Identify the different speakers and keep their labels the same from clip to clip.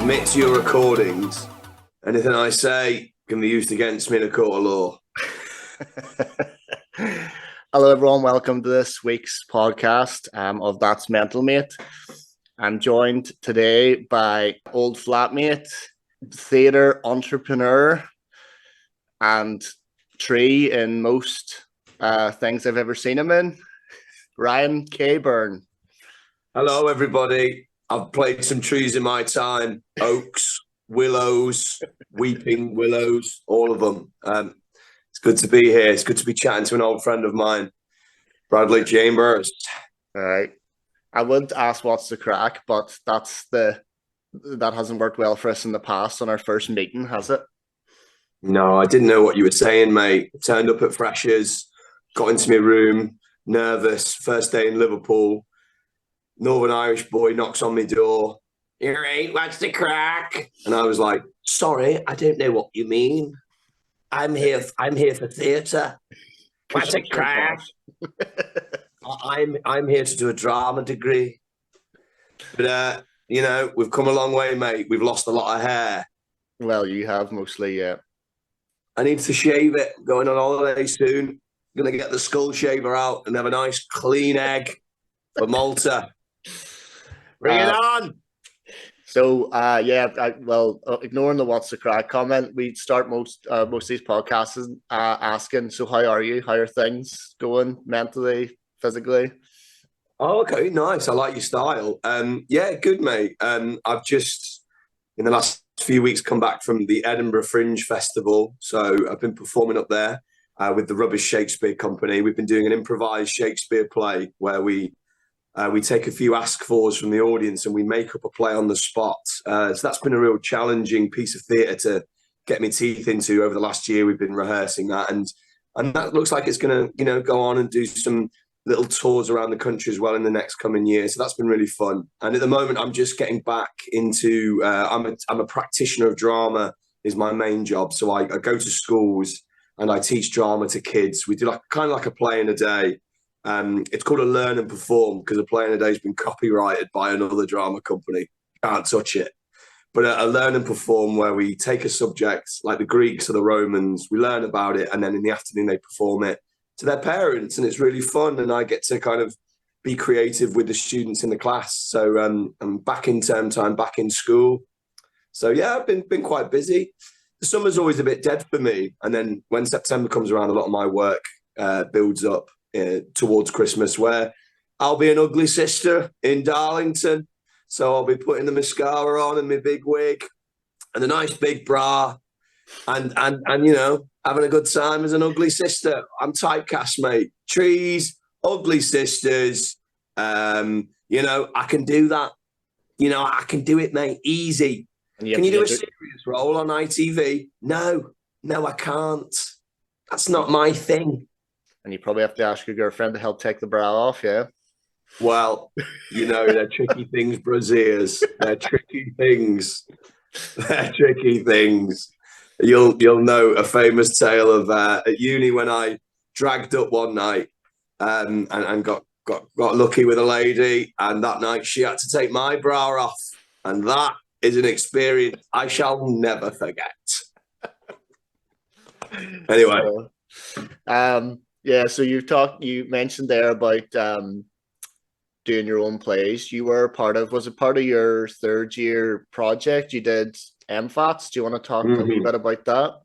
Speaker 1: submit to your recordings. Anything I say can be used against me in a court of law.
Speaker 2: Hello, everyone. Welcome to this week's podcast of That's Mental, Mate. I'm joined today by old flatmate, theatre entrepreneur, and tree in most things I've ever seen him in, Ryan K. Byrne.
Speaker 1: Hello, everybody. I've played some trees in my time. Oaks, willows, weeping willows, all of them. It's good to be here. It's good to be chatting to an old friend of mine, Bradley Chambers.
Speaker 2: All right. I would ask what's the crack, but that hasn't worked well for us in the past on our first meeting, has it?
Speaker 1: No, I didn't know what you were saying, mate. Turned up at Freshers, got into my room, nervous, first day in Liverpool. Northern Irish boy knocks on my door. "You're right, what's the crack?" And I was like, "Sorry, I don't know what you mean. I'm here for theatre. What's the crack?" I'm here to do a drama degree. But we've come a long way, mate. We've lost a lot of hair.
Speaker 2: Well, you have mostly, yeah.
Speaker 1: I need to shave it. Going on holiday soon. Gonna get the skull shaver out and have a nice clean egg for Malta. Bring it on.
Speaker 2: So, ignoring the what's the crack comment, we start most of these podcasts asking, so how are you? How are things going mentally, physically?
Speaker 1: Oh, okay, nice. I like your style. Yeah, good, mate. I've just, in the last few weeks, come back from the Edinburgh Fringe Festival. So I've been performing up there with the Rubbish Shakespeare Company. We've been doing an improvised Shakespeare play where we take a few ask-fors from the audience and we make up a play on the spot. So that's been a real challenging piece of theatre to get my teeth into over the last year. We've been rehearsing that, and that looks like it's going to, go on and do some little tours around the country as well in the next coming year. So that's been really fun. And at the moment, I'm just getting back into. I'm a practitioner of drama is my main job. So I go to schools and I teach drama to kids. We do kind of like a play in a day. It's called a learn and perform because a play in a day has been copyrighted by another drama company. Can't touch it. But a learn and perform where we take a subject like the Greeks or the Romans, we learn about it, and then in the afternoon they perform it to their parents, and it's really fun. And I get to kind of be creative with the students in the class. So I'm back in term time, back in school. So yeah, I've been quite busy. The summer's always a bit dead for me, and then when September comes around, a lot of my work builds up towards Christmas, where I'll be an ugly sister in Darlington. So I'll be putting the mascara on and my big wig and a nice big bra and having a good time as an ugly sister. I'm typecast, mate. Trees, ugly sisters. I can do that. I can do it, mate. Easy. Can you do a serious role on ITV? No, I can't. That's not my thing.
Speaker 2: And you probably have to ask your girlfriend to help take the bra off, yeah?
Speaker 1: Well, they're tricky things, braziers. They're tricky things. They're tricky things. You'll know a famous tale of at uni when I dragged up one night and got lucky with a lady, and that night she had to take my bra off, and that is an experience I shall never forget. Anyway.
Speaker 2: Yeah, so you mentioned there about doing your own plays. You were was it part of your third year project? You did MFATs. Do you want to talk a wee bit about that?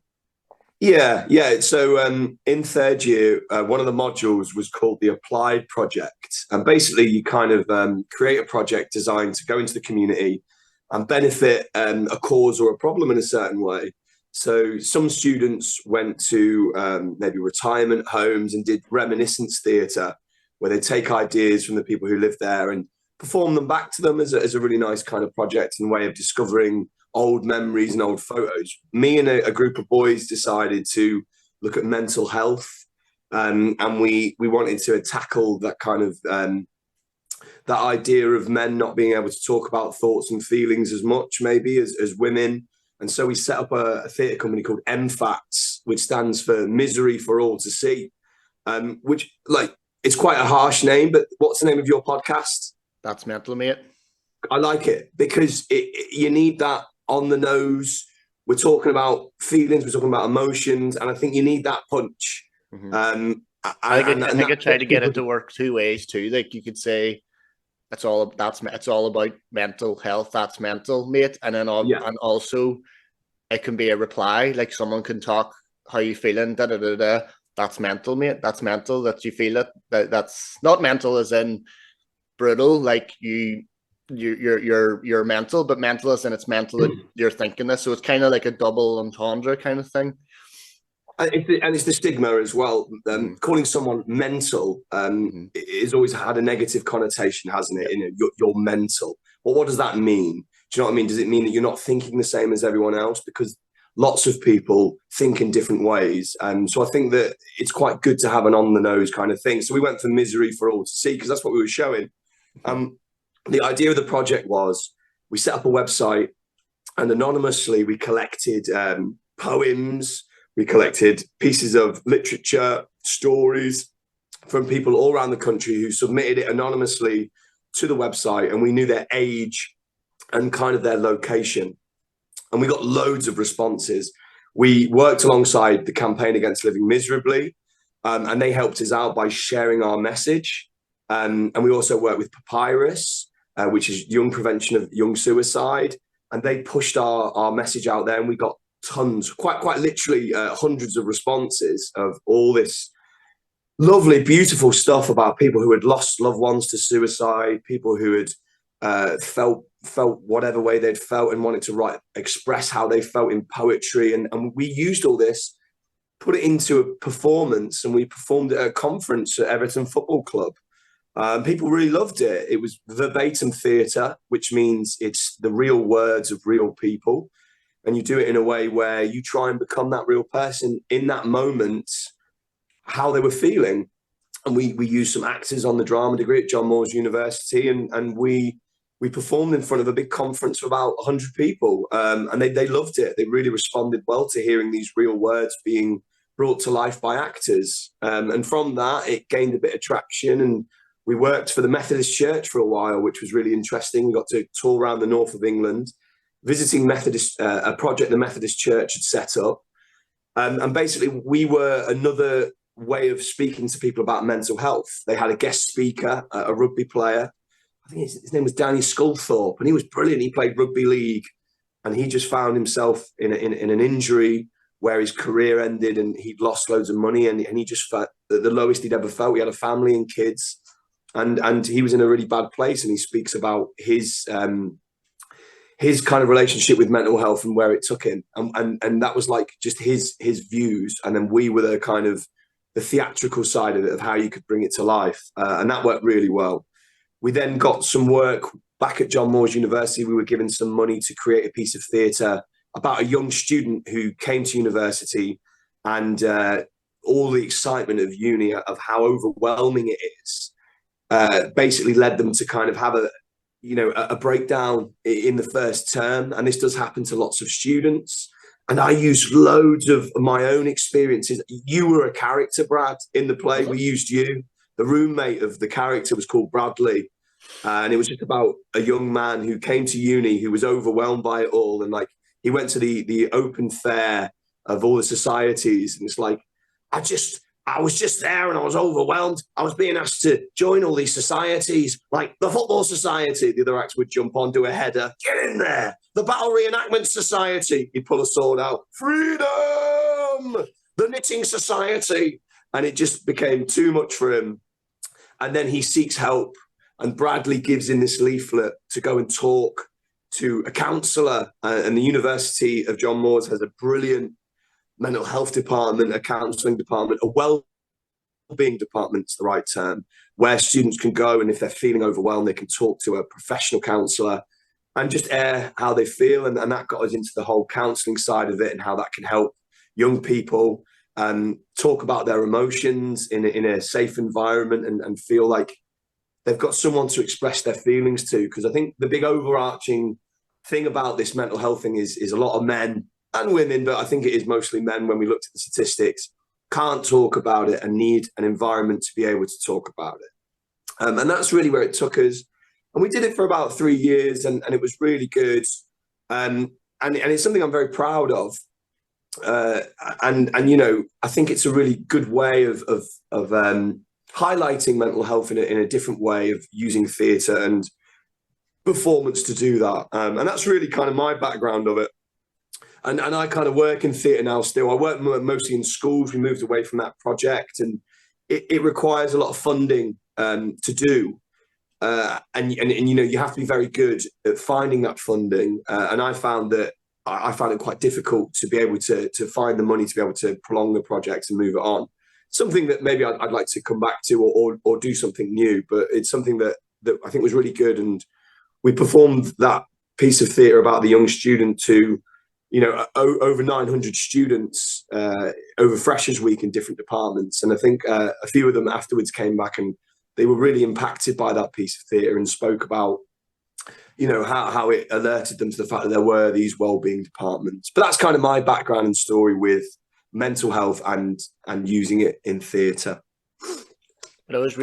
Speaker 1: Yeah. So in third year, one of the modules was called the Applied Project. And basically you kind of create a project designed to go into the community and benefit a cause or a problem in a certain way. So some students went to maybe retirement homes and did reminiscence theatre, where they take ideas from the people who live there and perform them back to them as a really nice kind of project and way of discovering old memories and old photos. Me and a group of boys decided to look at mental health, and we wanted to tackle that kind of that idea of men not being able to talk about thoughts and feelings as much maybe as women. And so we set up a theatre company called MFATs, which stands for Misery for All to See, which, it's quite a harsh name, but what's the name of your podcast?
Speaker 2: That's Mental, Mate.
Speaker 1: I like it because you need that on the nose. We're talking about feelings, we're talking about emotions, and I think you need that punch.
Speaker 2: Mm-hmm. I think I try to get it to work two ways too. Like you could say it's all about mental health. That's mental, mate, and then and also it can be a reply. Like someone can talk, how you feeling? Da da da da. That's mental, mate. That's mental. That you feel it. That's not mental as in brutal. Like you're mental, but mental as in it's mental that you're thinking this. So it's kind of like a double entendre kind of thing.
Speaker 1: And it's the stigma as well. Calling someone mental is always had a negative connotation, hasn't it? You know, you're mental. Well, what does that mean? Do you know what I mean? Does it mean that you're not thinking the same as everyone else? Because lots of people think in different ways. So I think that it's quite good to have an on the nose kind of thing. So we went for misery for all to see, because that's what we were showing. The idea of the project was we set up a website, and anonymously we collected poems, we collected pieces of literature, stories from people all around the country who submitted it anonymously to the website, and we knew their age and kind of their location. And we got loads of responses. We worked alongside the Campaign Against Living Miserably, and they helped us out by sharing our message. And we also worked with Papyrus, which is Young Prevention of Young Suicide. And they pushed our message out there, and we got tons, quite literally hundreds of responses of all this lovely, beautiful stuff about people who had lost loved ones to suicide, people who had felt whatever way they'd felt and wanted to express how they felt in poetry. And we used all this, put it into a performance, and we performed it at a conference at Everton Football Club. People really loved it. It was verbatim theatre, which means it's the real words of real people. And you do it in a way where you try and become that real person in that moment, how they were feeling. And we used some actors on the drama degree at John Moores University, and we performed in front of a big conference of about 100 people. And they loved it. They really responded well to hearing these real words being brought to life by actors. And from that, it gained a bit of traction. And we worked for the Methodist Church for a while, which was really interesting. We got to tour around the north of England, visiting a project the Methodist Church had set up. And basically, we were another way of speaking to people about mental health. They had a guest speaker, a rugby player. I think his name was Danny Sculthorpe, and he was brilliant. He played rugby league, and he just found himself in an injury where his career ended, and he'd lost loads of money, and he just felt the lowest he'd ever felt. He had a family and kids, and he was in a really bad place. And he speaks about his kind of relationship with mental health and where it took him, and that was like just his views. And then we were the kind of the theatrical side of it, of how you could bring it to life, and that worked really well. We then got some work back at John Moores University. We were given some money to create a piece of theatre about a young student who came to university, and all the excitement of uni, of how overwhelming it is, basically led them to kind of have a breakdown in the first term. And this does happen to lots of students. And I used loads of my own experiences. You were a character, Brad, in the play. We used you. The roommate of the character was called Bradley. And it was just about a young man who came to uni, who was overwhelmed by it all. And like, he went to the open fair of all the societies. And it's like, I was just there and I was overwhelmed. I was being asked to join all these societies, like the Football Society. The other actor would jump on, do a header. Get in there. The Battle Reenactment Society. He'd pull a sword out. Freedom! The Knitting Society. And it just became too much for him. And then he seeks help. And Bradley gives in this leaflet to go and talk to a counsellor. And the University of John Moores has a brilliant mental health department, a counselling department, a well-being department is the right term, where students can go, and if they're feeling overwhelmed, they can talk to a professional counsellor and just air how they feel. And that got us into the whole counselling side of it, and how that can help young people talk about their emotions in a safe environment, and feel like they've got someone to express their feelings to. Because I think the big overarching thing about this mental health thing is a lot of men and women, but I think it is mostly men when we looked at the statistics, can't talk about it and need an environment to be able to talk about it. And that's really where it took us. And we did it for about 3 years, and it was really good. and it's something I'm very proud of. And you know, I think it's a really good way of highlighting mental health in a different way of using theatre and performance to do that. And that's really kind of my background of it. And I kind of work in theatre now still. I work mostly in schools. We moved away from that project, and it requires a lot of funding to do. And you know, you have to be very good at finding that funding. And I found it quite difficult to be able to find the money to be able to prolong the project and move it on. Something that maybe I'd like to come back to or do something new, but it's something that I think was really good. And we performed that piece of theatre about the young student to, you know, over 900 students over Freshers Week in different departments. And I think a few of them afterwards came back and they were really impacted by that piece of theatre and spoke about, you know, how it alerted them to the fact that there were these wellbeing departments. But that's kind of my background and story with mental health and using it in theatre.
Speaker 2: But it was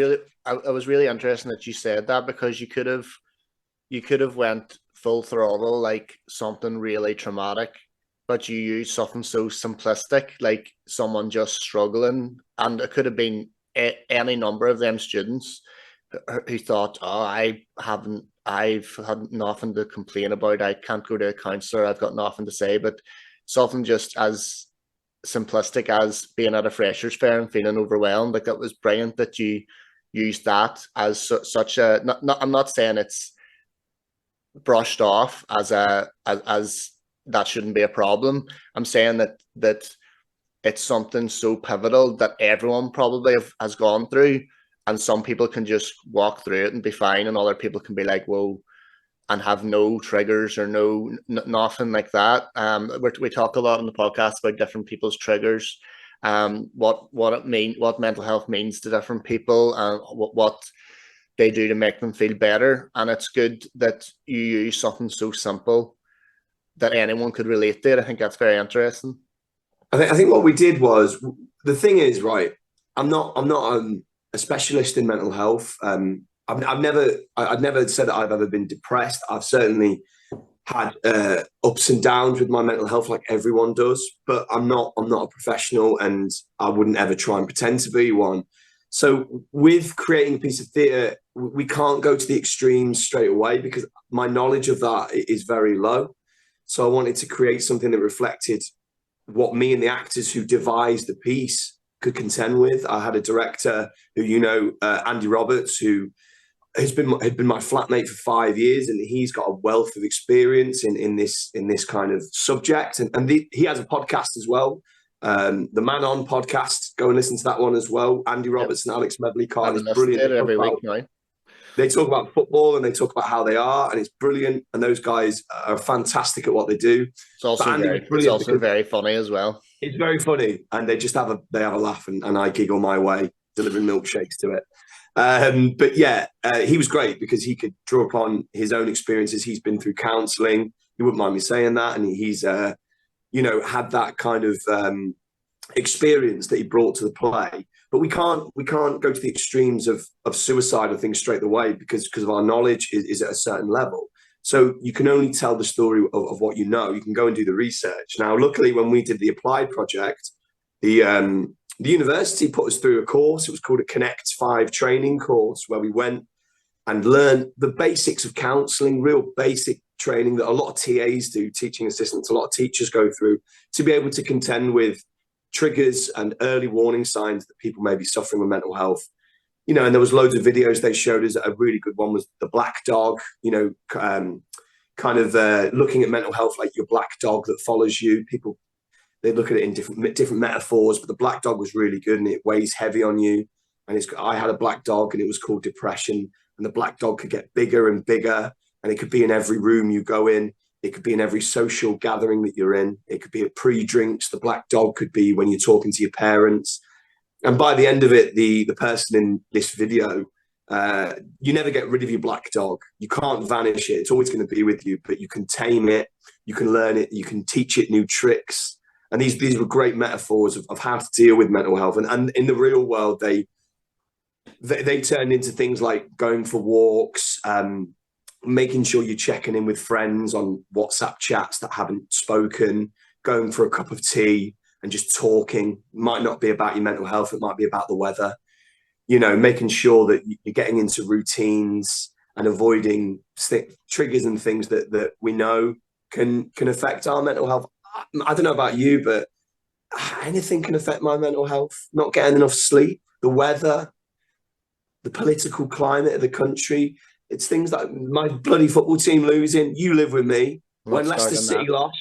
Speaker 2: really interesting that you said that, because you could have went full throttle, like something really traumatic, but you used something so simplistic, like someone just struggling, and it could have been any number of them students who thought, oh, I've had nothing to complain about, I can't go to a counsellor, I've got nothing to say. But something just as simplistic as being at a freshers fair and feeling overwhelmed, like, that was brilliant that you used that as such a, I'm not saying it's brushed off as that shouldn't be a problem. I'm saying that it's something so pivotal that everyone probably has gone through, and some people can just walk through it and be fine, and other people can be like, whoa, and have no triggers or nothing like that. We talk a lot on the podcast about different people's triggers, what mental health means to different people, and what they do to make them feel better. And it's good that you use something so simple that anyone could relate to it. I think that's very interesting.
Speaker 1: I think what we did was, the thing is, right, I'm not a specialist in mental health. I've never said that I've ever been depressed. I've certainly had ups and downs with my mental health, like everyone does. But I'm not a professional, and I wouldn't ever try and pretend to be one. So with creating a piece of theatre, we can't go to the extremes straight away, because my knowledge of that is very low. So I wanted to create something that reflected what me and the actors who devised the piece could contend with. I had a director who, you know, Andy Roberts, who had been my flatmate for 5 years, and he's got a wealth of experience in this kind of subject. And he has a podcast as well, the Man On podcast. Go and listen to that one as well. Andy Roberts and Alex Medley-Carr is brilliant.
Speaker 2: Every week now.
Speaker 1: They talk about football and they talk about how they are, and it's brilliant. And those guys are fantastic at what they do.
Speaker 2: It's also very funny as well.
Speaker 1: It's very funny, and they just have a laugh, and I giggle my way delivering milkshakes to it. But yeah, he was great because he could draw upon his own experiences. He's been through counselling. He wouldn't mind me saying that, and he's you know, had that kind of experience that he brought to the play. But we can't go to the extremes of suicide or things straight away, because of our knowledge is at a certain level. So you can only tell the story of what you know. You can go and do the research. Now, luckily, when we did the applied project, the university put us through a course. It was called a Connect 5 training course, where we went and learned the basics of counselling, real basic training that a lot of TAs do, teaching assistants, a lot of teachers go through, to be able to contend with triggers and early warning signs that people may be suffering with mental health. You know, and there was loads of videos they showed us. A really good one was the black dog, you know, kind of looking at mental health like your black dog that follows you. People, they look at it in different metaphors, but the black dog was really good, and it weighs heavy on you. And I had a black dog, and it was called depression. And the black dog could get bigger and bigger, and it could be in every room you go in. It could be in every social gathering that you're in. It could be at pre-drinks. The black dog could be when you're talking to your parents. And by the end of it, the person in this video, you never get rid of your black dog. You can't vanish it. It's always going to be with you, but you can tame it. You can learn it. You can teach it new tricks. And these were great metaphors of how to deal with mental health. And in the real world, they turned into things like going for walks, making sure you're checking in with friends on WhatsApp chats that haven't spoken, going for a cup of tea and just talking. It might not be about your mental health, it might be about the weather. You know, making sure that you're getting into routines and avoiding triggers and things that we know can affect our mental health. I don't know about you, but anything can affect my mental health. Not getting enough sleep, the weather, the political climate of the country. It's things like my bloody football team losing. You live with me. When Leicester City lost,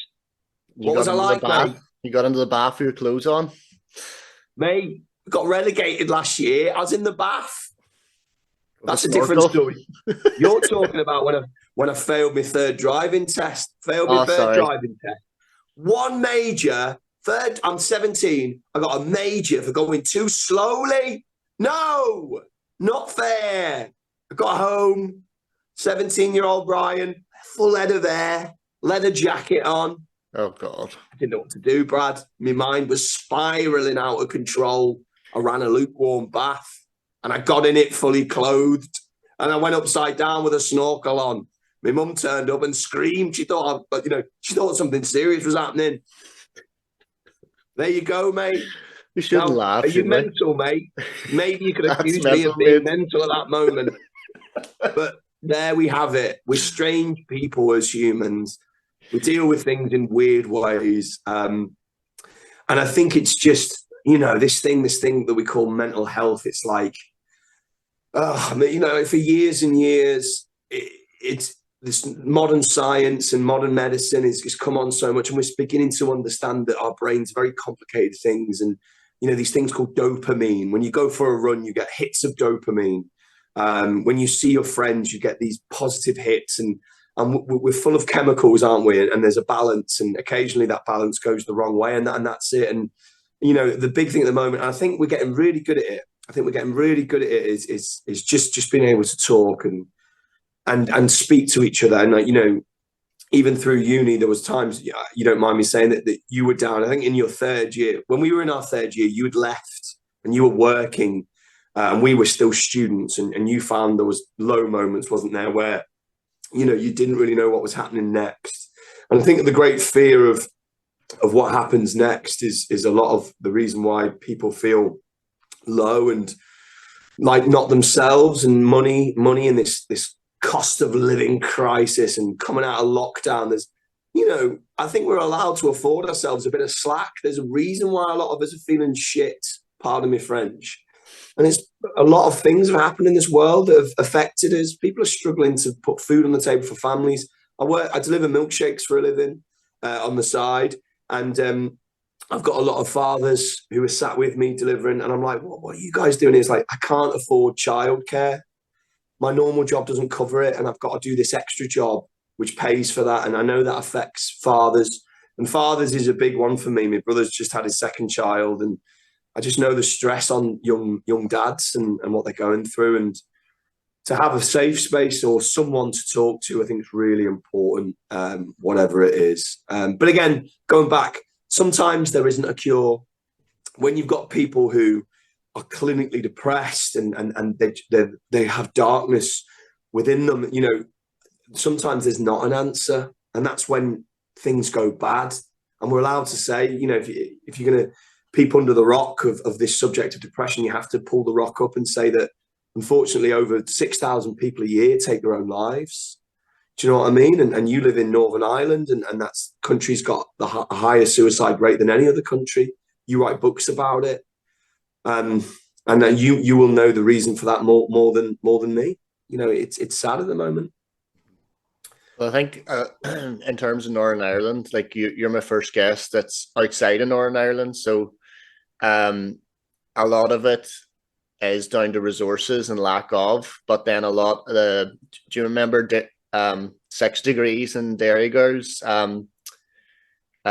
Speaker 1: what was I like, mate?
Speaker 2: You got into the bath with your clothes on?
Speaker 1: Mate, got relegated last year. I was in the bath. That's a different story. You're talking about when I failed my third driving test. Driving test. One major, third, I'm 17. I got a major for going too slowly. No, not fair. I got home, 17-year-old Brian, full head of hair, leather jacket on.
Speaker 2: Oh, God.
Speaker 1: I didn't know what to do, Brad. My mind was spiraling out of control. I ran a lukewarm bath and I got in it fully clothed. And I went upside down with a snorkel on. My mum turned up and screamed. She thought, she thought something serious was happening. There you go, mate.
Speaker 2: You shouldn't laugh.
Speaker 1: Are you mental, mate? Maybe you could accuse me of being mental at that moment. But there we have it. We're strange people as humans. We deal with things in weird ways. And I think it's just, this thing that we call mental health. It's like, for years and years, it's this modern science and modern medicine has come on so much, and we're beginning to understand that our brains are very complicated things. And, these things called dopamine. When you go for a run, you get hits of dopamine. When you see your friends, you get these positive hits, and we're full of chemicals, aren't we? And there's a balance, and occasionally that balance goes the wrong way, and that's it. And, the big thing at the moment, I think we're getting really good at it. Is just being able to talk and speak to each other. And even through uni, there was times, you don't mind me saying that you were down. I think in your third year, when we were in our third year, you had left and you were working, and we were still students, and you found there was low moments, wasn't there, where, you didn't really know what was happening next. And I think the great fear of what happens next is a lot of the reason why people feel low and like not themselves, and money and this cost of living crisis and coming out of lockdown. There's, I think we're allowed to afford ourselves a bit of slack. There's a reason why a lot of us are feeling shit, pardon me French. And it's a lot of things have happened in this world that have affected us. People are struggling to put food on the table for families. I deliver milkshakes for a living on the side. And I've got a lot of fathers who are sat with me delivering, and I'm like, what are you guys doing? It's like, I can't afford childcare. My normal job doesn't cover it, and I've got to do this extra job which pays for that. And I know that affects fathers, and fathers is a big one for me. My brother's just had his second child, and I just know the stress on young dads and what they're going through. And to have a safe space or someone to talk to, I think is really important, whatever it is. But again, going back, sometimes there isn't a cure. When you've got people who are clinically depressed and they have darkness within them, sometimes there's not an answer, and that's when things go bad. And we're allowed to say, if you're going to peep under the rock of this subject of depression, you have to pull the rock up and say that unfortunately over 6,000 people a year take their own lives. Do you know what I mean? And you live in Northern Ireland, and that's country's got a higher suicide rate than any other country. You write books about it, and then you will know the reason for that more than me. It's sad at the moment.
Speaker 2: Well, I think in terms of Northern Ireland, like you're my first guest that's outside of Northern Ireland, so a lot of it is down to resources and lack of. But then a lot of do you remember 6 Degrees and Dairy Girls?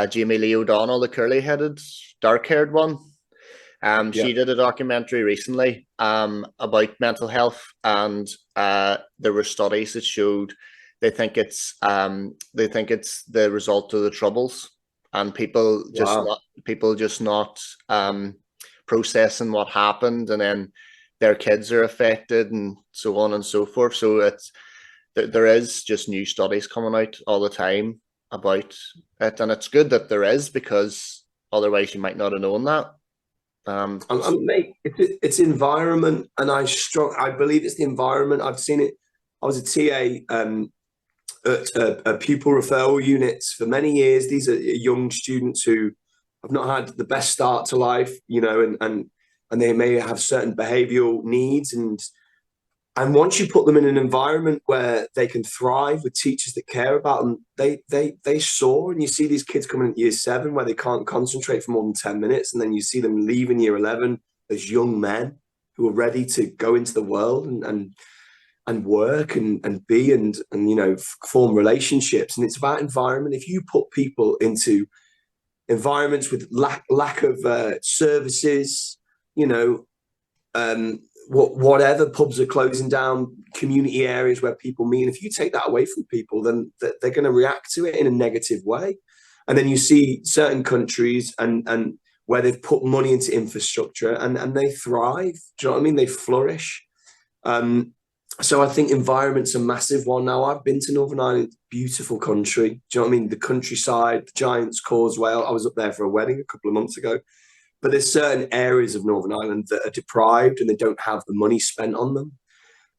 Speaker 2: Jamie Lee O'Donnell, the curly-headed, dark-haired one. She did a documentary recently about mental health, and there were studies that showed they think it's the result of the Troubles, and people just not processing what happened, and then their kids are affected and so on and so forth. So there is just new studies coming out all the time about it, and it's good that there is, because otherwise you might not have known that.
Speaker 1: Mate, it's environment, and I believe it's the environment. I've seen it. I was a TA at pupil referral units for many years. These are young students who have not had the best start to life, you know, and they may have certain behavioural needs, and once you put them in an environment where they can thrive with teachers that care about them, they soar. And you see these kids coming in year 7 where they can't concentrate for more than 10 minutes. And then you see them leave in year 11 as young men who are ready to go into the world and work and be and you know, form relationships. And it's about environment. If you put people into environments with lack of services, you know, whatever, pubs are closing down, community areas where people meet. And if you take that away from people, then they're going to react to it in a negative way. And then you see certain countries and where they've put money into infrastructure and they thrive. Do you know what I mean? They flourish. So I think environment's a massive one. Now, I've been to Northern Ireland, beautiful country. Do you know what I mean? The countryside, the Giant's Causeway. I was up there for a wedding a couple of months ago. But there's certain areas of Northern Ireland that are deprived and they don't have the money spent on them.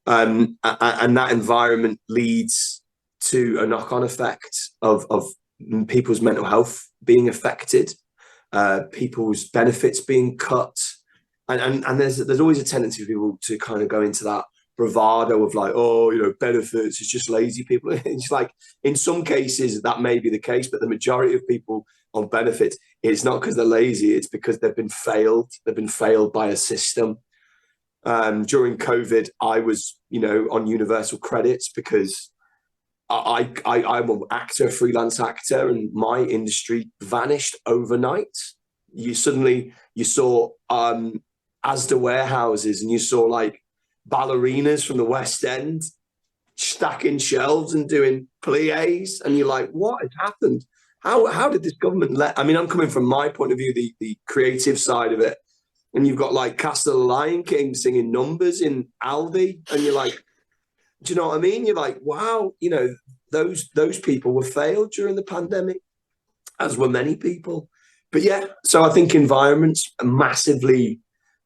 Speaker 1: And that environment leads to a knock-on effect of people's mental health being affected, people's benefits being cut. And there's always a tendency for people to kind of go into that bravado of like, oh, you know, benefits, it's just lazy people. It's like, in some cases that may be the case, but the majority of people on benefits, it's not because they're lazy, it's because they've been failed by a system. During COVID, I was, you know, on universal credits because I'm an actor, freelance actor, and my industry vanished overnight. You saw Asda warehouses, and you saw like ballerinas from the West End stacking shelves and doing pliés, and you're like, what has happened? How did this government I mean, I'm coming from my point of view, the creative side of it, and you've got like Castle of the Lion King singing numbers in Aldi, and you're like, do you know what I mean? You're like, wow, you know, those people were failed during the pandemic, as were many people. But yeah, so I think environment's massively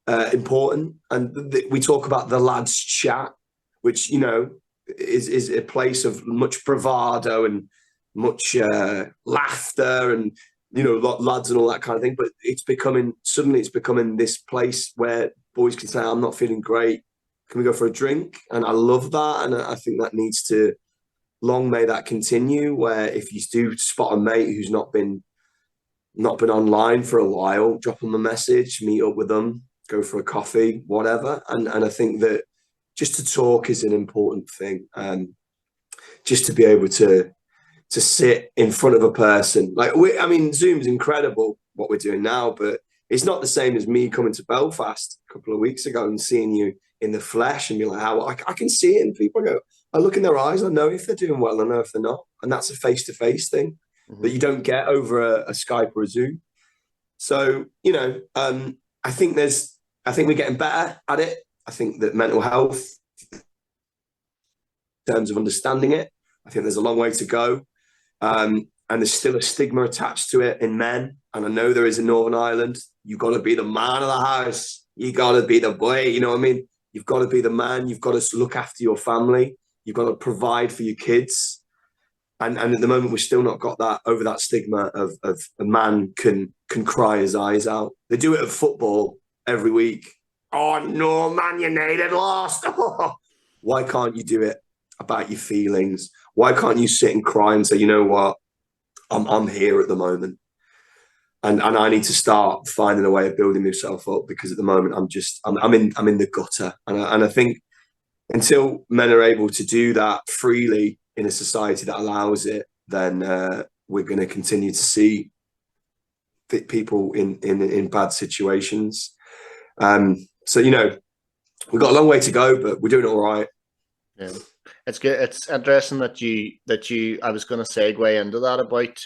Speaker 1: important, and we talk about the lads' chat, which, you know, is a place of much bravado and much laughter and, you know, lads and all that kind of thing. But suddenly it's becoming this place where boys can say, I'm not feeling great, can we go for a drink? And I love that, and I think that needs to, long may that continue, where if you do spot a mate who's not been online for a while, drop them a message, meet up with them, go for a coffee, whatever. And I think that just to talk is an important thing. Just to be able to sit in front of a person. Like, I mean, Zoom's incredible, what we're doing now, but it's not the same as me coming to Belfast a couple of weeks ago and seeing you in the flesh and be like, how I can see it in people. I look in their eyes, I know if they're doing well, I know if they're not. And that's a face-to-face thing that you don't get over a Skype or a Zoom. So, you know, I think we're getting better at it. I think that mental health, in terms of understanding it, I think there's a long way to go. And there's still a stigma attached to it in men. And I know there is in Northern Ireland. You've got to be the man of the house. You got to be the boy. You know what I mean? You've got to be the man. You've got to look after your family. You've got to provide for your kids. And at the moment, we've still not got that stigma of a man can cry his eyes out. They do it at football every week. Oh no, Man United lost. Oh. Why can't you do it about your feelings? Why can't you sit and cry and say, you know what, I'm here at the moment, and I need to start finding a way of building myself up, because at the moment I'm in the gutter, and I think until men are able to do that freely in a society that allows it, then we're going to continue to see people in bad situations. So, you know, we've got a long way to go, but we're doing all right.
Speaker 2: Yeah, it's good. It's interesting that you. I was going to segue into that about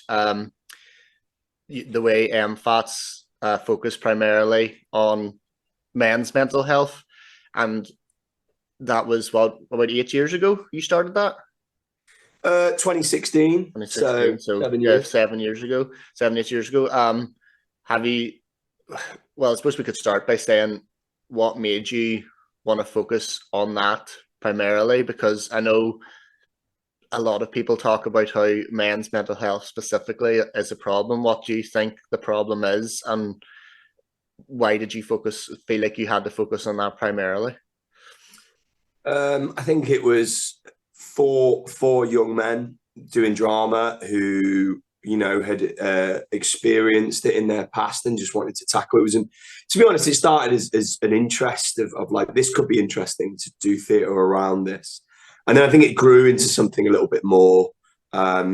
Speaker 2: the way MFATs focus primarily on men's mental health, and that was about 8 years ago you started that.
Speaker 1: 2016.
Speaker 2: 2016. So
Speaker 1: 7 years.
Speaker 2: 7 years ago, 7, 8 years ago. Have you? Well, I suppose we could start by saying what made you want to focus on that primarily, because I know a lot of people talk about how men's mental health specifically is a problem. What do you think the problem is, and why did you feel like you had to focus on that primarily?
Speaker 1: I think it was four young men doing drama who, you know, had experienced it in their past and just wanted to tackle it. To be honest, it started as an interest of like, this could be interesting to do theatre around this. And then I think it grew into something a little bit more. But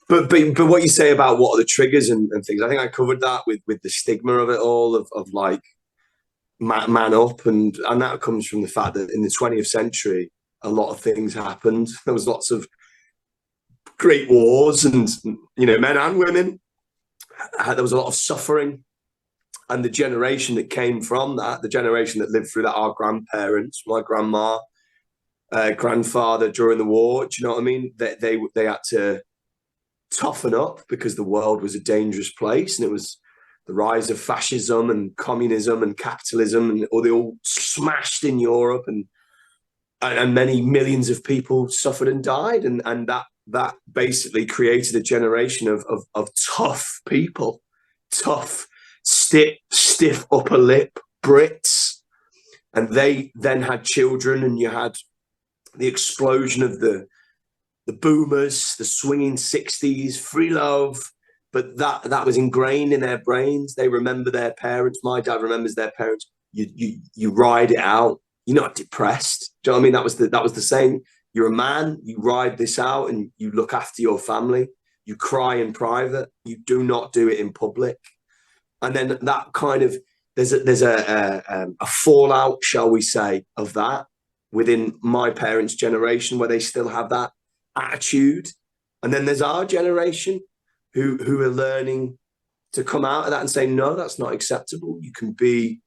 Speaker 1: what you say about what are the triggers and things, I think I covered that with the stigma of it all, of like man up. And that comes from the fact that in the 20th century, a lot of things happened. There was lots of great wars and, you know, men and women. There was a lot of suffering. And the generation that came from that, the generation that lived through that, our grandparents, my grandma, grandfather during the war, do you know what I mean? They had to toughen up because the world was a dangerous place, and it was the rise of fascism and communism and capitalism, and they all smashed in Europe, and many millions of people suffered and died, and that basically created a generation of tough people, tough, stiff upper lip Brits, and they then had children, and you had the explosion of the boomers, the swinging 60s, free love, but that was ingrained in their brains. They remember their parents. My dad remembers their parents. You ride it out. You're not depressed. Do you know what I mean? That was the saying. You're a man. You ride this out, and you look after your family. You cry in private. You do not do it in public. And then that kind of there's a fallout, shall we say, of that within my parents' generation, where they still have that attitude. And then there's our generation who are learning to come out of that and say, no, that's not acceptable. You can be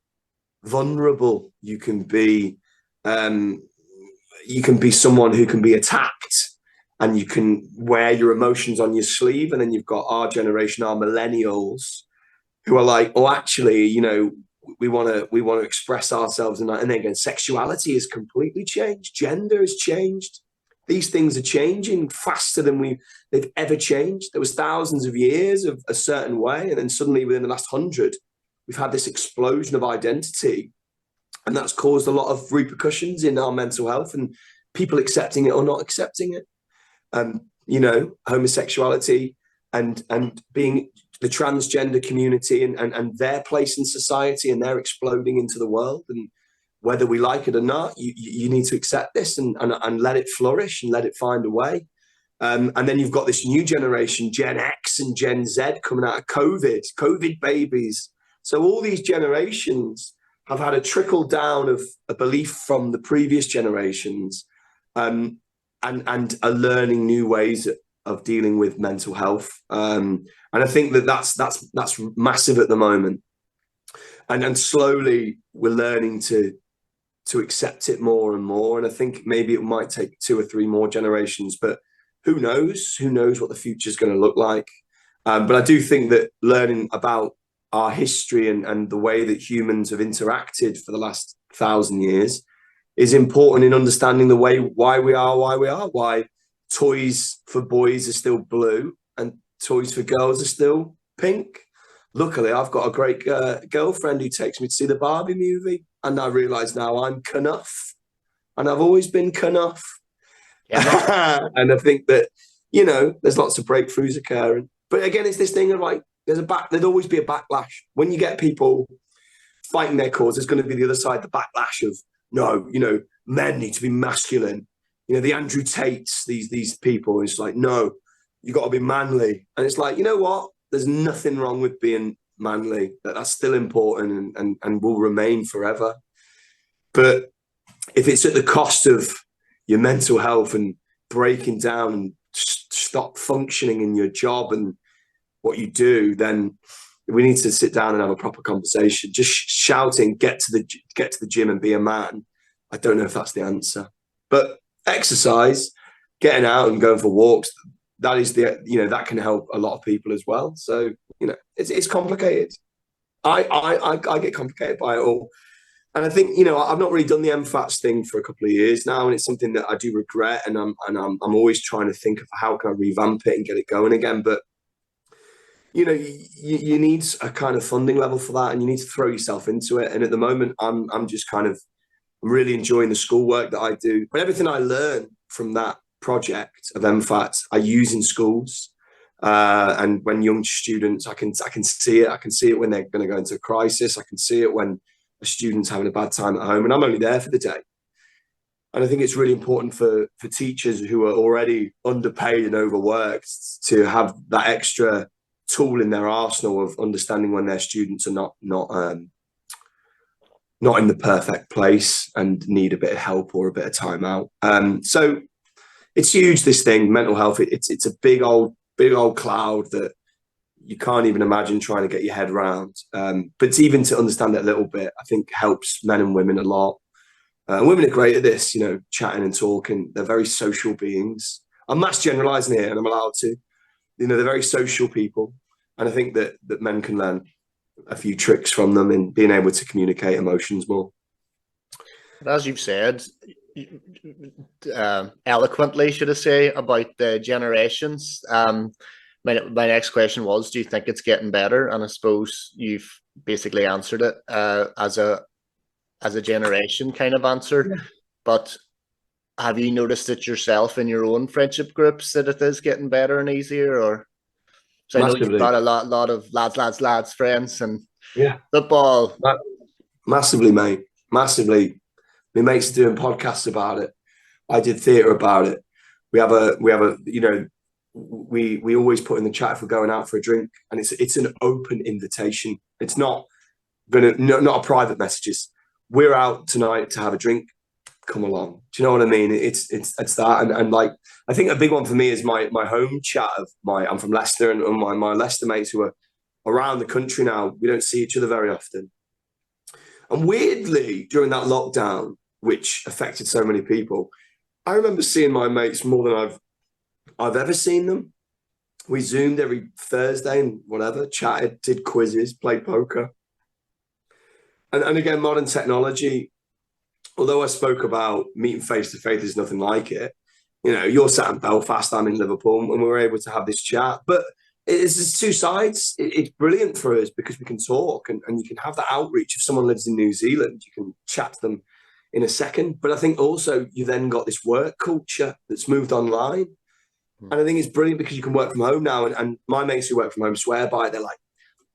Speaker 1: vulnerable. You can be someone who can be attacked, and you can wear your emotions on your sleeve. And then you've got our generation, our millennials, who are like, oh, actually, you know, we want to express ourselves. And then again, sexuality has completely changed. Gender has changed. These things are changing faster than they've ever changed. There was thousands of years of a certain way, and then suddenly within the last 100, we've had this explosion of identity, and that's caused a lot of repercussions in our mental health and people accepting it or not accepting it. You know, homosexuality and being the transgender community and their place in society, and they're exploding into the world. And whether we like it or not, you need to accept this and let it flourish and let it find a way. And then you've got this new generation, Gen X and Gen Z, coming out of COVID babies. So all these generations have had a trickle down of a belief from the previous generations, and are learning new ways of dealing with mental health. And I think that's massive at the moment. And slowly we're learning to accept it more and more. And I think maybe it might take 2 or 3 more generations, but who knows what the future is going to look like. But I do think that learning about our history and the way that humans have interacted for the last 1,000 years is important in understanding why we are, why toys for boys are still blue and toys for girls are still pink. Luckily, I've got a great girlfriend who takes me to see the Barbie movie, and I realise now I'm Knuff, and I've always been Knuff. Yeah. And I think that, you know, there's lots of breakthroughs occurring. But again, it's this thing of like, there'd always be a backlash. When you get people fighting their cause, there's going to be the other side, the backlash of, no, you know, men need to be masculine. You know, the Andrew Tates, these people, it's like, no, you got to be manly. And it's like, you know what? There's nothing wrong with being manly. That's still important and will remain forever. But if it's at the cost of your mental health and breaking down and stop functioning in your job and what you do, then we need to sit down and have a proper conversation. Just shouting, get to the gym and be a man, I don't know if that's the answer. But exercise, getting out and going for walks, that is that can help a lot of people as well. So, it's complicated. I get complicated by it all. And I think, I've not really done the MFATs thing for a couple of years now, and it's something that I do regret. And I'm always trying to think of how can I revamp it and get it going again. But you need a kind of funding level for that, and you need to throw yourself into it. And at the moment, I'm just kind of really enjoying the schoolwork that I do. But everything I learn from that project of MFAT, I use in schools. And when young students, I can see it. I can see it when they're going to go into a crisis. I can see it when a student's having a bad time at home, and I'm only there for the day. And I think it's really important for teachers who are already underpaid and overworked to have that extra tool in their arsenal of understanding when their students are not in the perfect place and need a bit of help or a bit of time out. So it's huge, this thing, mental health. It's a big old cloud that you can't even imagine trying to get your head around. But even to understand it a little bit, I think helps men and women a lot. Women are great at this, chatting and talking. They're very social beings. I'm mass generalizing here, and I'm allowed to. They're very social people. And I think that men can learn a few tricks from them in being able to communicate emotions more.
Speaker 2: As you've said, eloquently, should I say, about the generations. My next question was, do you think it's getting better? And I suppose you've basically answered it as a generation kind of answer. Yeah. But have you noticed it yourself in your own friendship groups that it is getting better and easier? Or so I know you've got a lot of lads friends and football.
Speaker 1: Massively, mate. Massively. My mates are doing podcasts about it. I did theatre about it. We always put in the chat if we're going out for a drink, and it's an open invitation. It's not a private messages. We're out tonight to have a drink. Come along. Do you know what I mean? It's that, and like I think a big one for me is my home chat of I'm from Leicester, and my Leicester mates who are around the country now. We don't see each other very often, and weirdly during that lockdown, which affected so many people, I remember seeing my mates more than I've ever seen them. We Zoomed every Thursday and whatever, chatted, did quizzes, played poker. And again, modern technology, although I spoke about meeting face to face, there's nothing like it. You're sat in Belfast, I'm in Liverpool, and we were able to have this chat. But it's two sides. It's brilliant for us because we can talk and you can have that outreach. If someone lives in New Zealand, you can chat to them in a second. But I think also you then got this work culture that's moved online. And I think it's brilliant because you can work from home now. And my mates who work from home swear by it. They're like,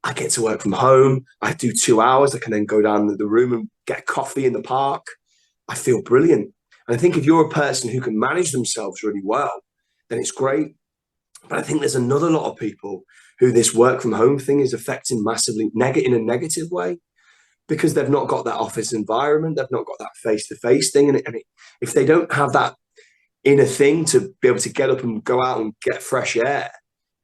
Speaker 1: I get to work from home. I do 2 hours. I can then go down to the room and get a coffee in the park. I feel brilliant. And I think if you're a person who can manage themselves really well, then it's great. But I think there's another lot of people who this work from home thing is affecting massively in a negative way because they've not got that office environment. They've not got that face-to-face thing. And if they don't have that inner thing to be able to get up and go out and get fresh air,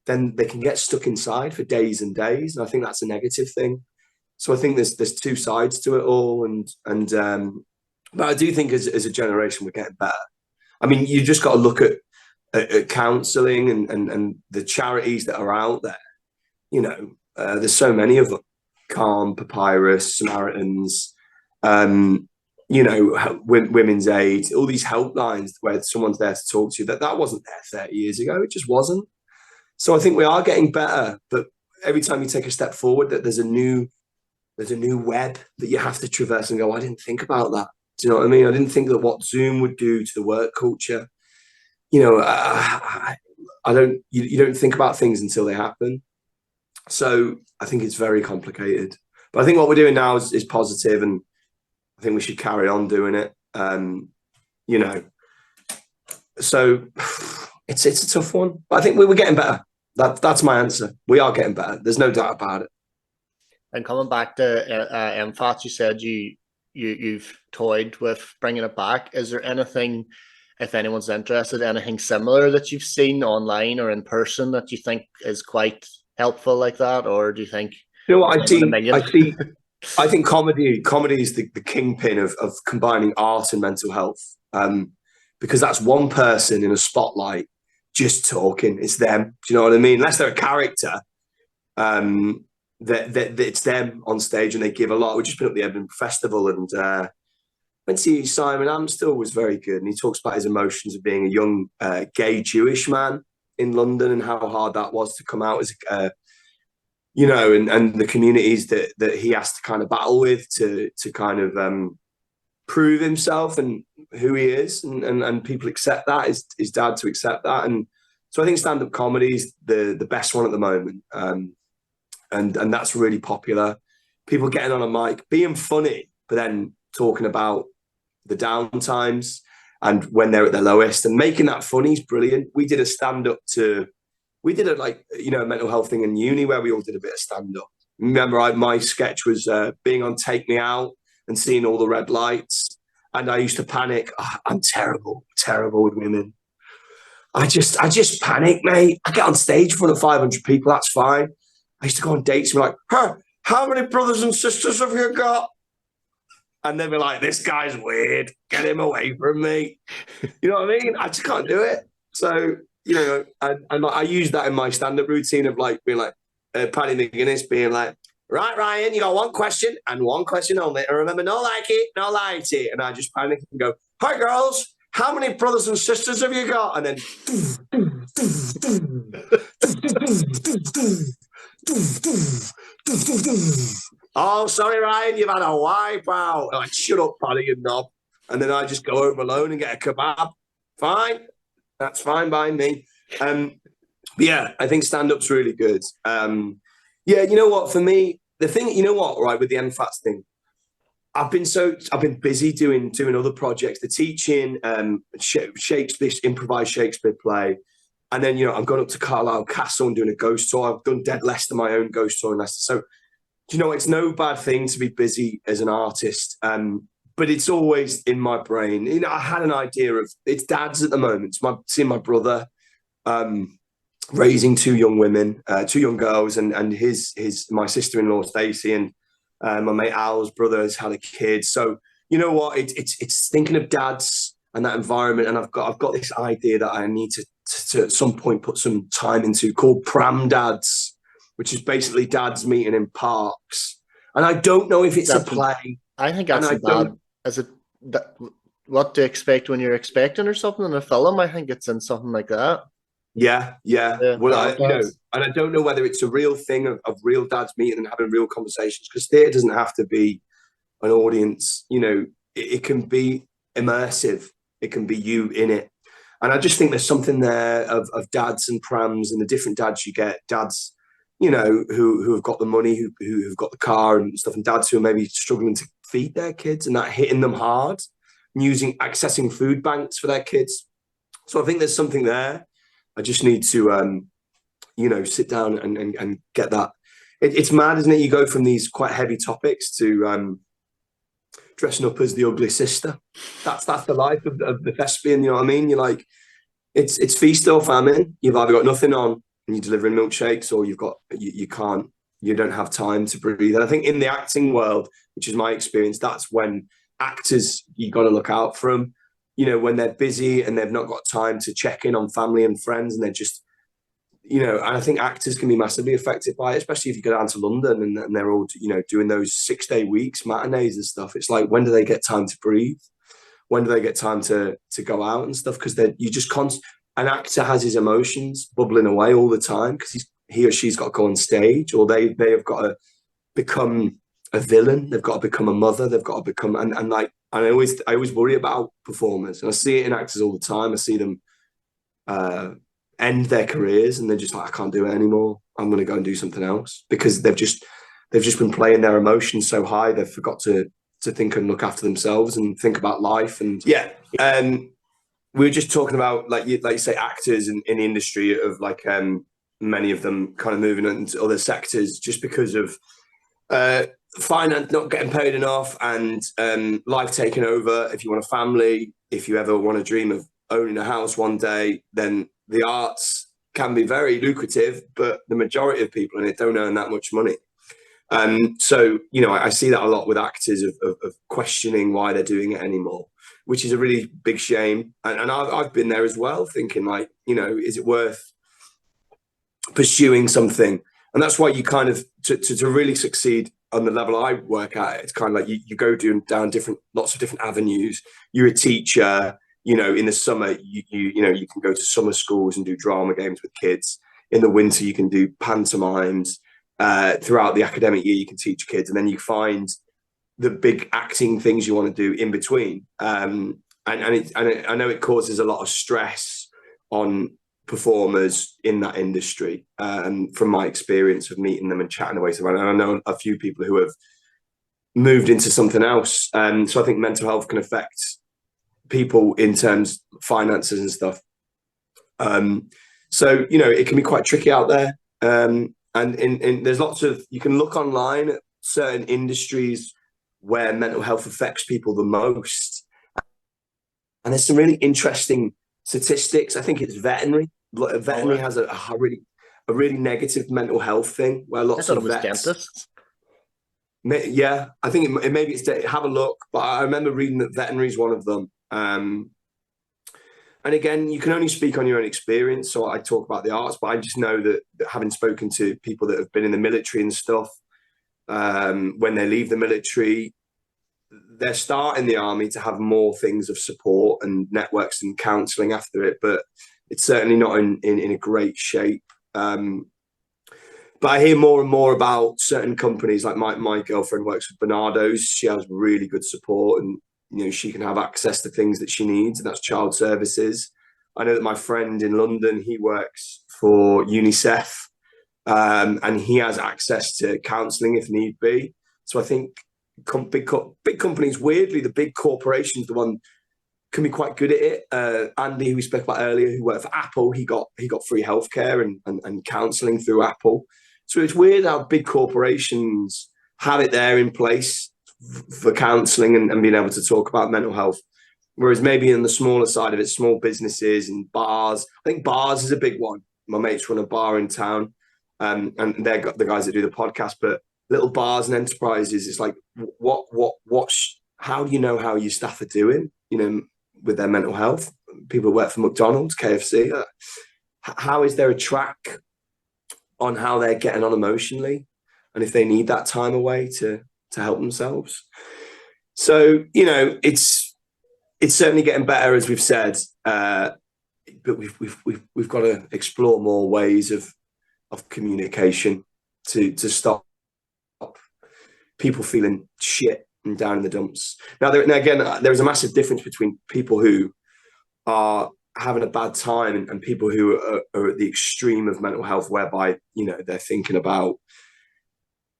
Speaker 1: then they can get stuck inside for days and days. And I think that's a negative thing. So I think there's two sides to it all. But I do think as a generation, we're getting better. I mean, you just got to look at counselling and the charities that are out there. There's so many of them. Calm, Papyrus, Samaritans, Women's Aid, all these helplines where someone's there to talk to you. That wasn't there 30 years ago. It just wasn't. So I think we are getting better. But every time you take a step forward, that there's a new web that you have to traverse and go, I didn't think about that. Do you know what I mean? I didn't think that what Zoom would do to the work culture. I don't. You don't think about things until they happen. So I think it's very complicated. But I think what we're doing now is positive, and I think we should carry on doing it. So it's a tough one. But I think we're getting better. That's my answer. We are getting better. There's no doubt about it.
Speaker 2: And coming back to MFAT, you said you've toyed with bringing it back. Is there anything, if anyone's interested, anything similar that you've seen online or in person that you think is quite helpful like that? Or do you think...
Speaker 1: I think comedy is the kingpin of combining art and mental health. because that's one person in a spotlight just talking. It's them. Do you know what I mean? Unless they're a character, that it's them on stage and they give a lot. We've just been at the Edinburgh Festival and went to see Simon Amstel, was very good. And he talks about his emotions of being a young gay Jewish man in London and how hard that was to come out as you know, and the communities that he has to kind of battle with to kind of prove himself and who he is, and people accept that, his dad to accept that. And so I think stand-up comedy is the best one at the moment. And that's really popular. People getting on a mic, being funny, but then talking about the down times and when they're at their lowest and making that funny is brilliant. We did a stand-up we did a mental health thing in uni where we all did a bit of stand-up. Remember, my sketch was being on Take Me Out and seeing all the red lights. And I used to panic. Oh, I'm terrible with women. I just panic, mate. I get on stage in front of 500 people. That's fine. I used to go on dates and be like, how many brothers and sisters have you got? And they'd be like, this guy's weird. Get him away from me. You know what I mean? I just can't do it. So, you know, and I use that in my stand-up routine of like being like, Paddy McGuinness being like, right, Ryan, you got one question and one question only. And remember, no like it, no lie it. And I just panic and go, hi, girls. How many brothers and sisters have you got? And then oh, sorry, Ryan, you've had a wipe out. Like, shut up, Paddy, you knob. And then I just go home alone and get a kebab. Fine. That's fine by me. But yeah, I think stand-up's really good. Yeah, you know what, for me, the thing, you know what, right, with the NFATs thing, I've been busy doing other projects, the teaching, Shakespeare, improvised Shakespeare play. And then, you know, I'm going up to Carlisle Castle and doing a ghost tour. I've done Dead Leicester, my own ghost tour in Leicester. So, you know, it's no bad thing to be busy as an artist. But it's always in my brain. You know, I had an idea of, it's dads at the moment. It's seeing my brother raising two young women, two young girls, and my sister-in-law Stacey, and my mate Al's brother has had a kid. So you know what? It's thinking of dads and that environment. And I've got this idea that I need to at some point put some time into, called Pram Dads, which is basically dads meeting in parks. And I don't know if it's a play.
Speaker 2: I think that's bad. What to expect when you're expecting or something in a film. I think it's in something like that.
Speaker 1: Yeah. Well, and I don't know whether it's a real thing of real dads meeting and having real conversations, because theatre doesn't have to be an audience. You know, it can be immersive. It can be you in it. And I just think there's something there of dads and prams and the different dads you get. Dads, you know, who have got the money, who've got the car and stuff, and dads who are maybe struggling to feed their kids and that hitting them hard, and accessing food banks for their kids. So I think there's something there. I just need to, you know, sit down and get that. It's mad, isn't it? You go from these quite heavy topics to dressing up as the ugly sister. That's the life of the thespian. You know what I mean? You're like, it's feast or famine. You've either got nothing on and you're delivering milkshakes, or you don't have time to breathe. And I think in the acting world, which is my experience, that's when actors, you got to look out for them. You know, when they're busy and they've not got time to check in on family and friends, and they're just, you know, and I think actors can be massively affected by it, especially if you go down to London and they're all, you know, doing those 6-day weeks, matinees and stuff. It's like, when do they get time to breathe? When do they get time to go out and stuff? Because you just an actor has his emotions bubbling away all the time, because he or she's got to go on stage, or they have got to become a villain. They've got to become a mother. They've got to become, and I always worry about performers, and I see it in actors all the time. I see them end their careers, and they're just like, I can't do it anymore. I'm going to go and do something else, because they've just been playing their emotions so high, they've forgot to think and look after themselves and think about life. And yeah, we were just talking about like you say, actors in the industry of like many of them kind of moving into other sectors just because of finance, not getting paid enough, and life taking over. If you want a family, if you ever want to dream of owning a house one day, then the arts can be very lucrative, but the majority of people in it don't earn that much money. So, you know, I see that a lot with actors of questioning why they're doing it anymore. which is a really big shame. And I've been there as well, thinking like, is it worth pursuing something? And that's why you kind of, to really succeed on the level I work at, it's kind of like you go down lots of different avenues. You're a teacher, in the summer, you can go to summer schools and do drama games with kids. In the winter, you can do pantomimes. Throughout the academic year, you can teach kids, and then you find the big acting things you want to do in between. And I know it causes a lot of stress on performers in that industry, from my experience of meeting them and chatting away. So I know a few people who have moved into something else. So I think mental health can affect people in terms of finances and stuff. So, it can be quite tricky out there. And there's lots of, you can look online at certain industries where mental health affects people the most. And there's some really interesting statistics. I think it's veterinary. Veterinary has a really negative mental health thing where lots of vets. Dentists. Yeah, I think maybe it's have a look. But I remember reading that veterinary is one of them. And again, you can only speak on your own experience. So I talk about the arts, but I just know that having spoken to people that have been in the military and stuff, when they leave the military, they're starting the army to have more things of support and networks and counselling after it, but it's certainly not in a great shape. But I hear more and more about certain companies, like my girlfriend works with Bernardo's. She has really good support, and she can have access to things that she needs, and that's child services. I know that my friend in London, he works for UNICEF, and he has access to counselling if need be. So I think big companies, weirdly, the big corporations, the one can be quite good at it. Andy, who we spoke about earlier, who worked for Apple, he got free healthcare and counselling through Apple. So it's weird how big corporations have it there in place for counselling and being able to talk about mental health. Whereas maybe in the smaller side of it, small businesses and bars, I think bars is a big one. My mates run a bar in town, and they're the guys that do the podcast, but little bars and enterprises, it's like, how do you know how your staff are doing, with their mental health? People who work for McDonald's, KFC, how is there a track on how they're getting on emotionally, and if they need that time away to help themselves? So, it's certainly getting better, as we've said, but we've got to explore more ways of communication to stop people feeling shit and down in the dumps. Now again, there's a massive difference between people who are having a bad time and people who are at the extreme of mental health, whereby they're thinking about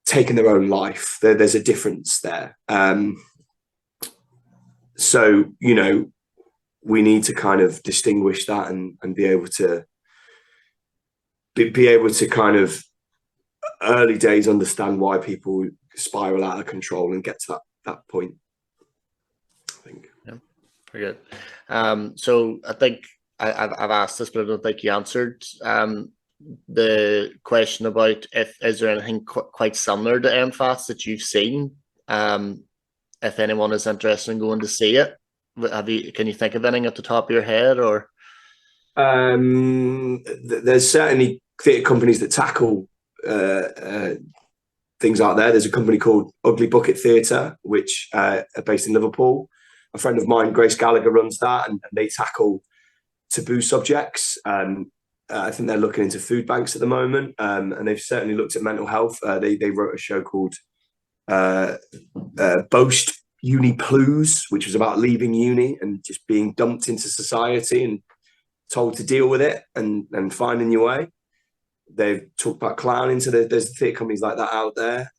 Speaker 1: taking their own life. There's a difference there. So we need to kind of distinguish that and be able to kind of early days understand why people spiral out of control and get to that point, I think.
Speaker 2: Yeah, very good. So I think I've asked this, but I don't think you answered the question about is there anything quite similar to MFATs that you've seen? If anyone is interested in going to see it, can you think of anything at the top of your head? Or
Speaker 1: there's certainly theatre companies that tackle things out there. There's a company called Ugly Bucket Theatre, which are based in Liverpool. A friend of mine, Grace Gallagher, runs that, and they tackle taboo subjects. I think they're looking into food banks at the moment, and they've certainly looked at mental health. They wrote a show called Boast Uni Blues, which was about leaving uni and just being dumped into society and told to deal with it and finding your way. They've talked about clowning, so there's theatre companies like that out there.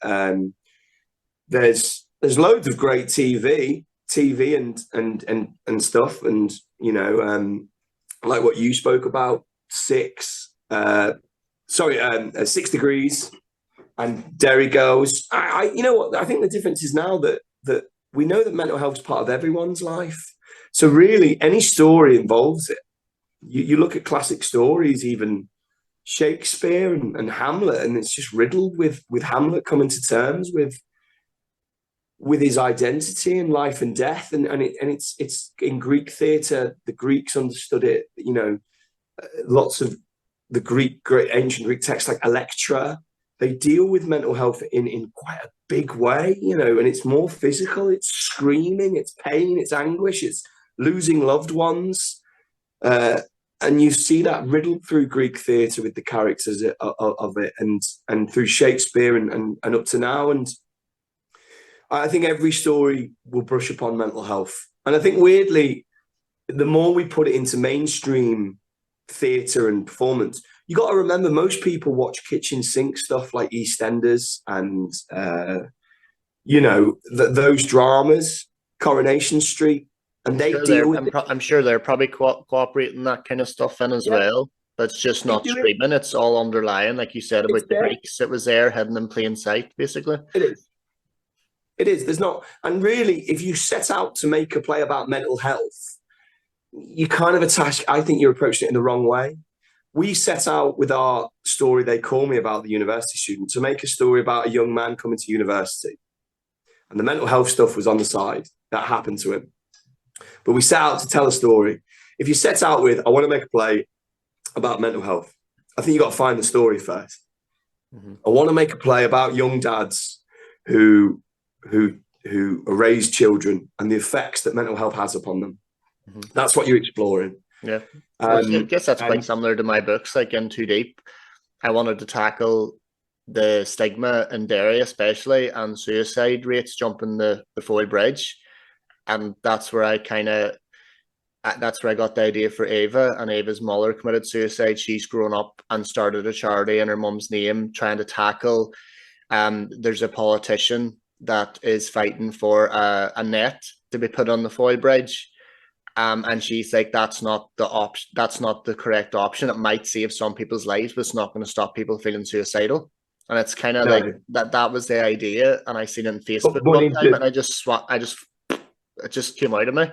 Speaker 1: There's loads of great TV and stuff, and like what you spoke about, 6 Degrees and Dairy Girls. You know what? I think the difference is now that we know that mental health is part of everyone's life. So really, any story involves it. You look at classic stories, even Shakespeare and Hamlet, and it's just riddled with Hamlet coming to terms with with his identity and life and death, and it's in Greek theatre. The Greeks understood it. You know, lots of the great ancient Greek texts like Electra, they deal with mental health in quite a big way, you know, and it's more physical. It's screaming, it's pain, it's anguish, it's losing loved ones. And you see that riddled through Greek theatre with the characters of it, and through Shakespeare and up to now. And I think every story will brush upon mental health. And I think weirdly, the more we put it into mainstream theatre and performance, you got to remember most people watch kitchen sink stuff like EastEnders and those dramas, Coronation Street, and they deal with.
Speaker 2: I'm sure they're probably cooperating that kind of stuff in as well. But it's just not streaming; it's all underlying, like you said about the Greeks. It was there, hidden in plain sight, basically.
Speaker 1: It is. It is. There's not, and really, if you set out to make a play about mental health, you kind of attach. I think you're approaching it in the wrong way. We set out with our story, They Call Me, about the university student, to make a story about a young man coming to university. And the mental health stuff was on the side. That happened to him. But we set out to tell a story. If you set out with, I want to make a play about mental health, I think you got to find the story first. Mm-hmm. I want to make a play about young dads who raise children and the effects that mental health has upon them. Mm-hmm. That's what you're exploring.
Speaker 2: Yeah. I guess that's quite similar to my books, like In Too Deep. I wanted to tackle the stigma in Derry, especially, and suicide rates jumping the Foyle Bridge. And that's where I got the idea for Ava. And Ava's mother committed suicide. She's grown up and started a charity in her mum's name, trying to tackle. There's a politician that is fighting for a net to be put on the Foyle Bridge. And she's like, that's not the option. That's not the correct option. It might save some people's lives, but it's not going to stop people feeling suicidal. And it's kind of like that was the idea. And I seen it on Facebook one time, and it just came out of me.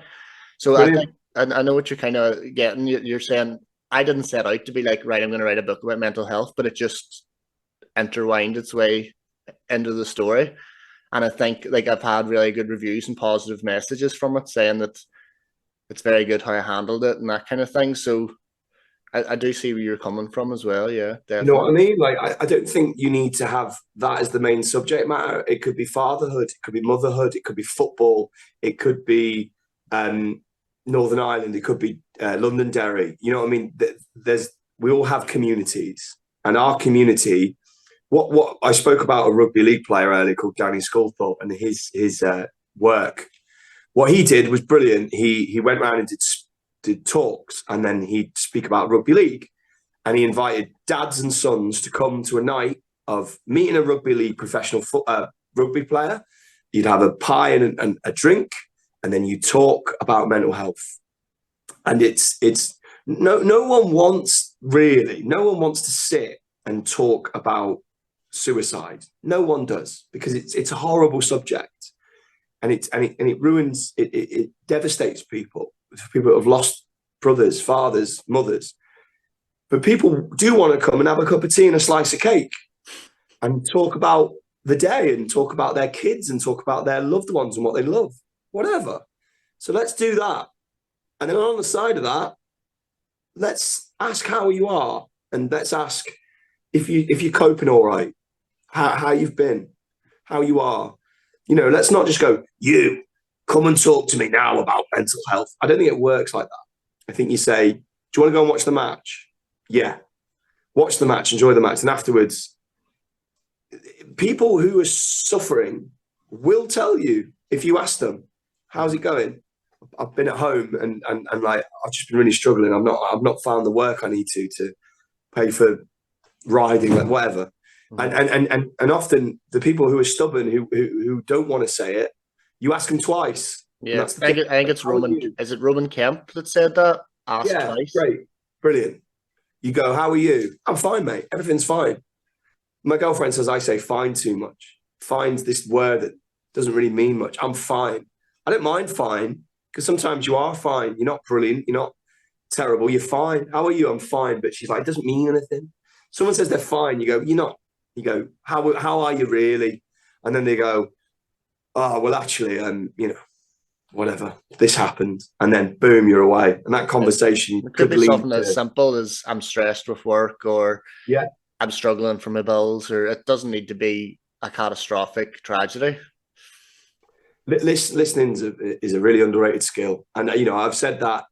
Speaker 2: So brilliant. I think I know what you're kind of getting. You're saying I didn't set out to be like, right, I'm going to write a book about mental health, but it just intertwined its way into the story. And I think like I've had really good reviews and positive messages from it, saying that it's very good how I handled it and that kind of thing. So I do see where you're coming from as well. Yeah, definitely.
Speaker 1: You know what I mean? Like, I don't think you need to have that as the main subject matter. It could be fatherhood. It could be motherhood. It could be football. It could be Northern Ireland. It could be Londonderry. You know what I mean? We all have communities, and our community. What I spoke about a rugby league player earlier called Danny Sculthorpe and his work. What he did was brilliant. He went around and did talks, and then he'd speak about rugby league, and he invited dads and sons to come to a night of meeting a rugby league professional rugby player. You'd have a pie and a drink, and then you talk about mental health. And it's no one wants to sit and talk about suicide. No one does, because it's a horrible subject. And it ruins, it devastates people who have lost brothers, fathers, mothers. But people do want to come and have a cup of tea and a slice of cake and talk about the day and talk about their kids and talk about their loved ones and what they love, whatever. So let's do that. And then on the side of that, let's ask how you are, and let's ask if you're coping all right, how you've been, how you are. You know, let's not just go, you come and talk to me now about mental health. I don't think it works like that. I think you say, do you want to go and watch the match? Yeah. Watch the match, enjoy the match. And afterwards, people who are suffering will tell you, if you ask them, how's it going? I've been at home and like, I've just been really struggling. I've not found the work I need to pay for riding, like whatever. And often the people who are stubborn, who don't want to say it, you ask them twice.
Speaker 2: Yeah, I think it's Roman. Is it Roman Kemp that said that? Ask twice.
Speaker 1: Great, brilliant. You go, how are you? I'm fine, mate. Everything's fine. My girlfriend says I say fine too much. Fine's this word that doesn't really mean much. I'm fine. I don't mind fine, because sometimes you are fine. You're not brilliant. You're not terrible. You're fine. How are you? I'm fine. But she's like, it doesn't mean anything. Someone says they're fine. You go, you're not. You go, how are you really? And then they go, oh, well, actually, whatever, this happened. And then boom, you're away. And that conversation
Speaker 2: It could be
Speaker 1: lead
Speaker 2: something
Speaker 1: to,
Speaker 2: as simple as I'm stressed with work, or
Speaker 1: yeah.
Speaker 2: I'm struggling for my bills, or it doesn't need to be a catastrophic tragedy.
Speaker 1: Listening is a really underrated skill. And, I've said that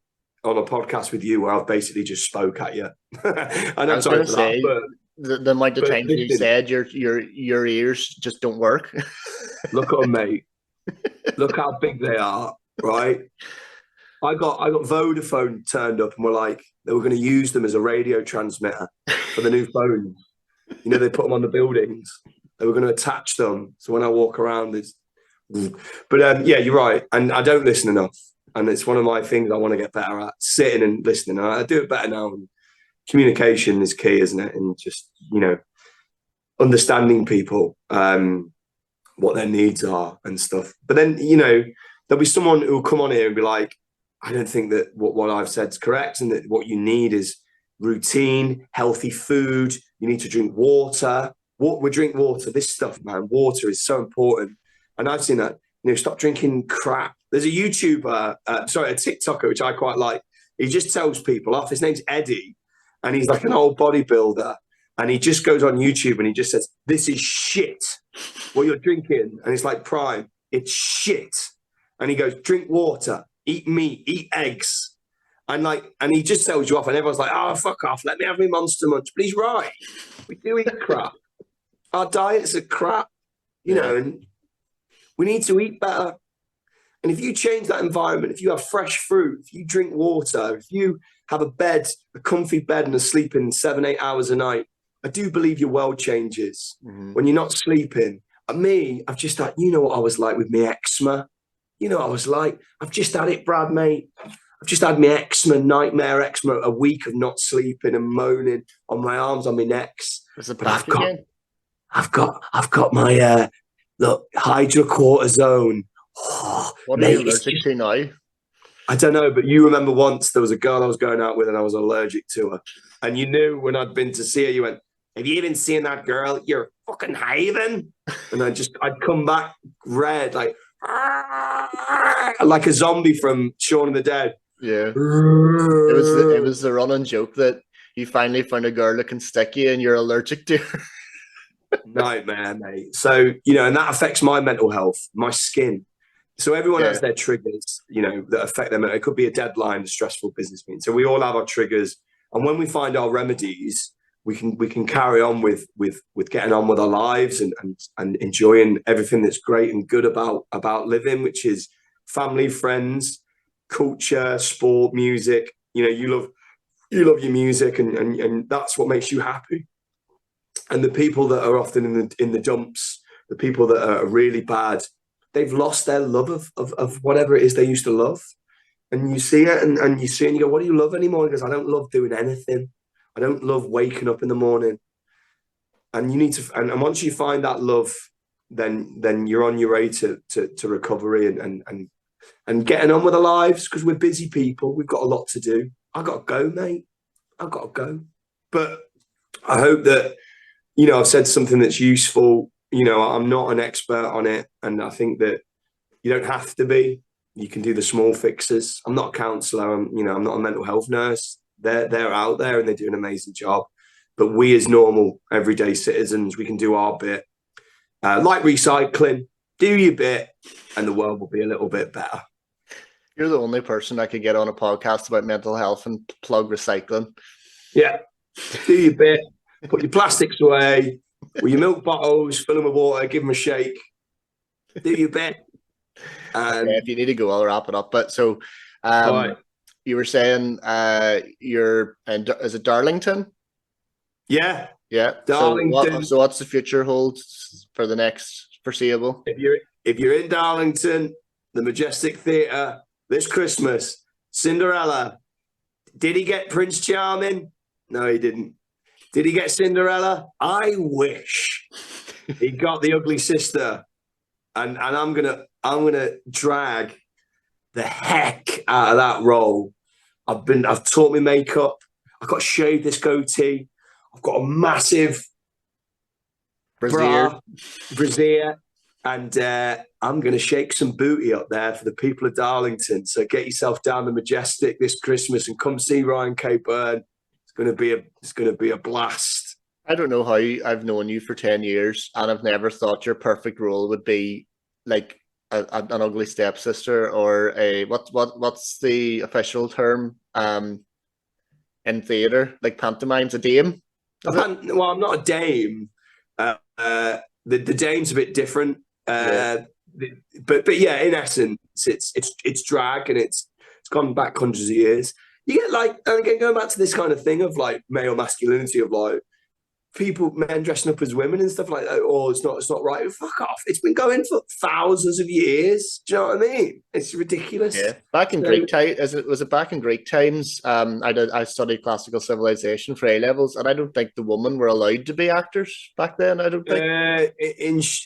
Speaker 1: on a podcast with you where I've basically just spoke at you. And
Speaker 2: I
Speaker 1: I'm
Speaker 2: was
Speaker 1: sorry
Speaker 2: going to
Speaker 1: for that.
Speaker 2: say the amount of
Speaker 1: But
Speaker 2: times you
Speaker 1: listen,
Speaker 2: said your ears just don't work.
Speaker 1: look at them, mate. Look how big they are, right? I got Vodafone turned up and were like, they were going to use them as a radio transmitter for the new phones. They put them on the buildings. They were going to attach them. So when I walk around, it's. But yeah, you're right. And I don't listen enough. And it's one of my things I want to get better at, sitting and listening. And I do it better now. And communication is key, isn't it? And just, understanding people, what their needs are and stuff. But then, there'll be someone who will come on here and be like, I don't think that what I've said is correct, and that what you need is routine, healthy food. You need to drink water. We drink water. This stuff, man, water is so important. And I've seen that. Stop drinking crap. There's a YouTuber, a TikToker, which I quite like. He just tells people off. His name's Eddie, and he's like an old bodybuilder. And he just goes on YouTube and he just says, "This is shit. What you're drinking," and it's like Prime. It's shit. And he goes, "Drink water, eat meat, eat eggs." And he just tells you off, and everyone's like, "Oh, fuck off. Let me have my Monster Munch." But he's right. We do eat crap. Our diets are crap, and we need to eat better. And if you change that environment, if you have fresh fruit, if you drink water, if you have a comfy bed and are sleeping 7-8 hours a night, I do believe your world changes.
Speaker 2: Mm-hmm.
Speaker 1: When you're not sleeping. Me, I've just had, what I was like with my eczema. What I was like. I've just had it, Brad, mate. I've just had my eczema, nightmare eczema, a week of not sleeping and moaning on my arms, on my necks.
Speaker 2: Is it back again?
Speaker 1: I've got my hydrocortisone. Oh,
Speaker 2: what
Speaker 1: mate,
Speaker 2: are you allergic to now?
Speaker 1: I don't know, but you remember once there was a girl I was going out with and I was allergic to her. And you knew when I'd been to see her, you went, "Have you even seen that girl? You're fucking having." And I'd come back red, like a zombie from Shaun of the Dead.
Speaker 2: Yeah. It was the running joke that you finally found a girl that can stick you and you're allergic to her.
Speaker 1: Nightmare, mate. So, and that affects my mental health, my skin. So everyone has their triggers, that affect them. It could be a deadline, a stressful business meeting. So we all have our triggers. And when we find our remedies, we can carry on with getting on with our lives and enjoying everything that's great and good about living, which is family, friends, culture, sport, music. You love your music, and that's what makes you happy. And the people that are often in the dumps, the people that are really bad, they've lost their love of whatever it is they used to love. And you see it, and you see it, and you go, "What do you love anymore?" He goes, "I don't love doing anything. I don't love waking up in the morning." And you need to, and once you find that love, then you're on your way to recovery and getting on with our lives, because we're busy people. We've got a lot to do. I got to go, mate. I've got to go. But I hope that, I've said something that's useful. I'm not an expert on it. And I think that you don't have to be. You can do the small fixes. I'm not a counsellor. I'm not a mental health nurse. They're out there and they do an amazing job. But we as normal, everyday citizens, we can do our bit. Like recycling, do your bit, and the world will be a little bit better.
Speaker 2: You're the only person I could get on a podcast about mental health and plug recycling.
Speaker 1: Yeah, do your bit. Put your plastics away. With your milk bottles, fill them with water, give them a shake. Do your bit.
Speaker 2: If you need to go, I'll wrap it up. But so,
Speaker 1: right.
Speaker 2: You were saying you're in, is it Darlington?
Speaker 1: Yeah.
Speaker 2: Darlington. So what's the future holds for the next foreseeable?
Speaker 1: If you're in Darlington, the Majestic Theatre this Christmas, Cinderella. Did he get Prince Charming? No, he didn't. Did he get Cinderella? I wish. He got the ugly sister, and I'm gonna drag the heck out of that role. I've taught my makeup. I've got to shave this goatee. I've got a massive brassiere. And I'm going to shake some booty up there for the people of Darlington. So get yourself down the Majestic this Christmas and come see Ryan K. Byrne. It's going to be a blast.
Speaker 2: I don't know how I've known you for 10 years and I've never thought your perfect role would be like an ugly stepsister or what's the official term in theatre, like pantomime's a dame?
Speaker 1: Well, I'm not a dame. The dame's a bit different. But yeah, in essence, it's drag and it's gone back hundreds of years. You get like, and again, going back to this kind of thing of like male masculinity of like men dressing up as women and stuff like that. Oh, it's not right. Fuck off. It's been going for thousands of years. Do you know what I mean? It's ridiculous.
Speaker 2: Yeah. Back in Greek times, was it back in Greek times? I studied classical civilization for A levels, and I don't think the women were allowed to be actors back then. I don't think.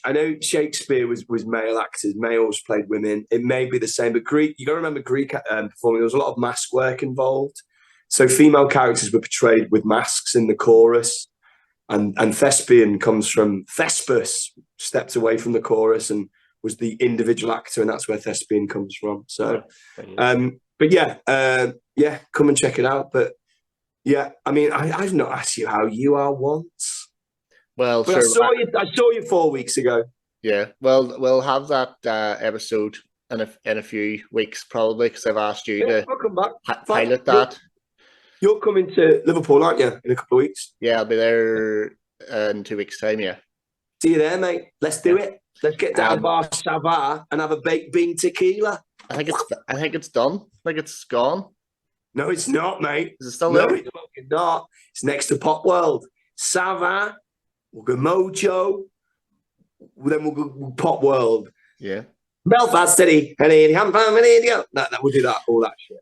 Speaker 1: I know Shakespeare was male actors. Males played women. It may be the same, but Greek. You got to remember Greek performing. There was a lot of mask work involved. So female characters were portrayed with masks in the chorus. And thespian comes from Thespis, stepped away from the chorus and was the individual actor, and that's where thespian comes from. So, but yeah, come and check it out. But yeah, I mean, I've not asked you how you are once.
Speaker 2: Well,
Speaker 1: but sure, I saw you 4 weeks ago.
Speaker 2: Yeah, well, we'll have that episode in a few weeks probably because I've asked you to
Speaker 1: I'll come back.
Speaker 2: Pilot that.
Speaker 1: You're coming to Liverpool, aren't you, in a couple of weeks?
Speaker 2: Yeah, I'll be there in 2 weeks' time, yeah.
Speaker 1: See you there, mate. Let's do it. Let's get down Bar Savah and have a baked bean tequila.
Speaker 2: I think it's done. Like it's gone.
Speaker 1: No, it's not, mate.
Speaker 2: Is it still there?
Speaker 1: No, it's fucking not. It's next to Pop World. Savah, we'll go Mojo, then we'll go Pop World.
Speaker 2: Yeah.
Speaker 1: Belfast City, we'll do that, all that shit.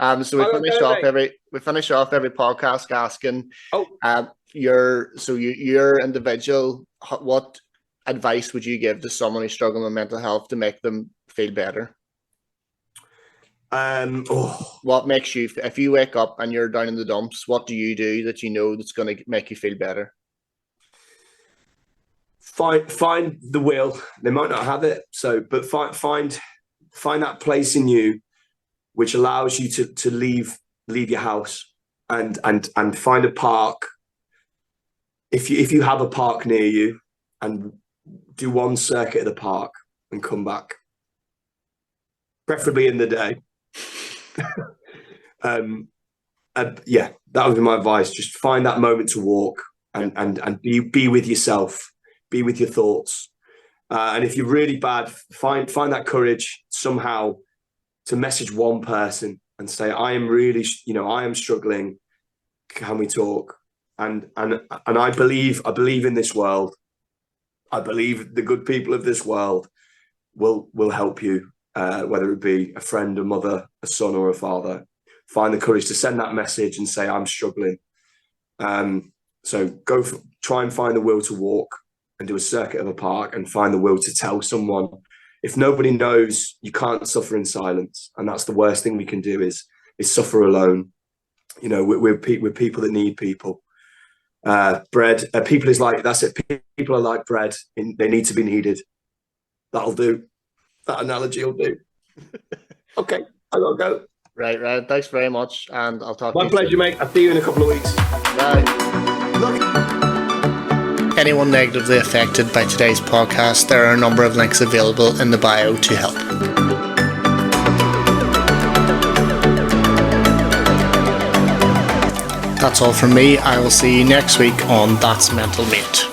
Speaker 2: So we finish off every podcast asking your individual, what advice would you give to someone who's struggling with mental health to make them feel better? What makes you, if you wake up and you're down in the dumps, what do you do that you know that's going to make you feel better?
Speaker 1: Find the will. They might not have it, but find that place in you which allows you to leave your house and find a park. If you have a park near you, and do one circuit of the park and come back, preferably in the day. Yeah, that would be my advice. Just find that moment to walk and be with yourself, be with your thoughts. And if you're really bad, find that courage somehow to message one person and say, I am struggling. Can we talk? And I believe in this world. I believe the good people of this world will help you, whether it be a friend, a mother, a son, or a father. Find the courage to send that message and say, I'm struggling. So try and find the will to walk and do a circuit of a park and find the will to tell someone. If nobody knows, you can't suffer in silence. And that's the worst thing we can do is suffer alone. You know, we're people that need people. Bread, people is like, that's it. People are like bread. They need to be needed. That'll do. That analogy will do. Okay, I gotta go.
Speaker 2: Right. Thanks very much. And I'll talk to you.
Speaker 1: My pleasure, mate. I'll see you in a couple of weeks.
Speaker 2: Bye. Anyone negatively affected by today's podcast, there are a number of links available in the bio to help. That's all from me. I will see you next week on That's Mental Mate.